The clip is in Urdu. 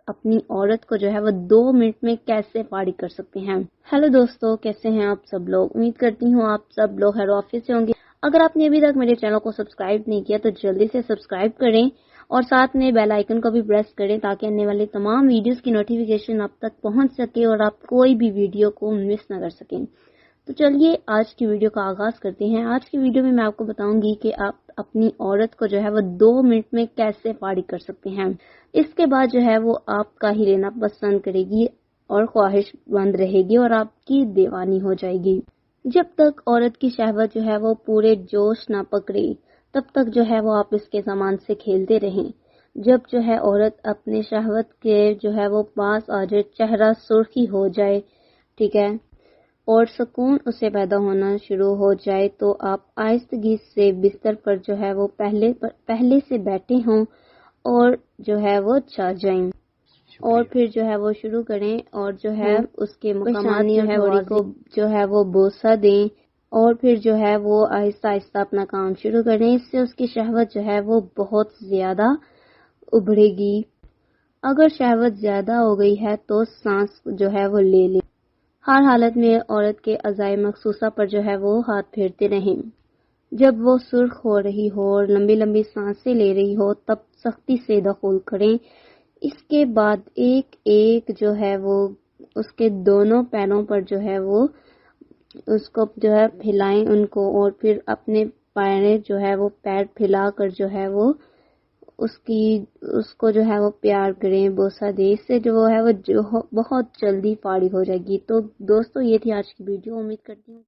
اپنی عورت کو جو ہے وہ 2 منٹ میں کیسے فارغ کر سکتے ہیں۔ ہیلو دوستو، کیسے ہیں آپ سب لوگ؟ امید کرتی ہوں آپ سب لوگ خیر و عافیت سے ہوں گے۔ اگر آپ نے ابھی تک میرے چینل کو سبسکرائب نہیں کیا تو جلدی سے سبسکرائب کریں اور ساتھ میں بیل آئیکن کو بھی پریس کریں تاکہ آنے والے تمام ویڈیوز کی نوٹیفیکیشن آپ تک پہنچ سکے اور آپ کوئی بھی ویڈیو کو مس نہ کر سکیں۔ تو چلیے آج کی ویڈیو کا آغاز کرتے ہیں۔ آج کی ویڈیو میں آپ کو بتاؤں گی کہ آپ اپنی عورت کو جو ہے وہ 2 منٹ میں کیسے فارغ کر سکتے ہیں۔ اس کے بعد جو ہے وہ آپ کا ہی لینا پسند کرے گی اور خواہش مند رہے گی اور آپ کی دیوانی ہو جائے گی۔ جب تک عورت کی شہوت جو ہے وہ پورے جوش نہ پکڑے تب تک جو ہے وہ آپ اس کے سامان سے کھیلتے رہیں۔ جب جو ہے عورت اپنے شہوت کے جو ہے وہ پاس آ جائے، چہرہ سرخی ہو جائے، ٹھیک ہے، اور سکون اسے پیدا ہونا شروع ہو جائے تو آپ آہستگی سے بستر پر جو ہے وہ پہلے سے بیٹھے ہوں اور جو ہے وہ چھا جائیں اور پھر جو ہے وہ شروع کریں اور جو ہے اس کے مقامات جو ہے باڈی کو جو ہے وہ بوسہ دیں اور پھر جو ہے وہ آہستہ آہستہ اپنا کام شروع کریں۔ اس سے اس کی شہوت جو ہے وہ بہت زیادہ ابھرے گی۔ اگر شہوت زیادہ ہو گئی ہے تو سانس جو ہے وہ لے لیں۔ ہر حالت میں عورت کے اعضائے مخصوصہ پر جو ہے وہ ہاتھ پھیرتے رہیں۔ جب وہ سرخ ہو رہی ہو اور لمبی لمبی سانسیں لے رہی ہو تب سختی سے دخول کریں۔ اس کے بعد ایک ایک جو ہے وہ اس کے دونوں پیروں پر جو ہے وہ اس کو جو ہے پھیلائیں ان کو اور پھر اپنے پائریں جو ہے وہ پیر پھیلا کر جو ہے وہ اس کو جو ہے وہ پیار کریں، بوسہ دیں۔ اس سے جو ہے وہ بہت جلدی فارغ ہو جائے گی۔ تو دوستو یہ تھی آج کی ویڈیو، امید کرتی ہوں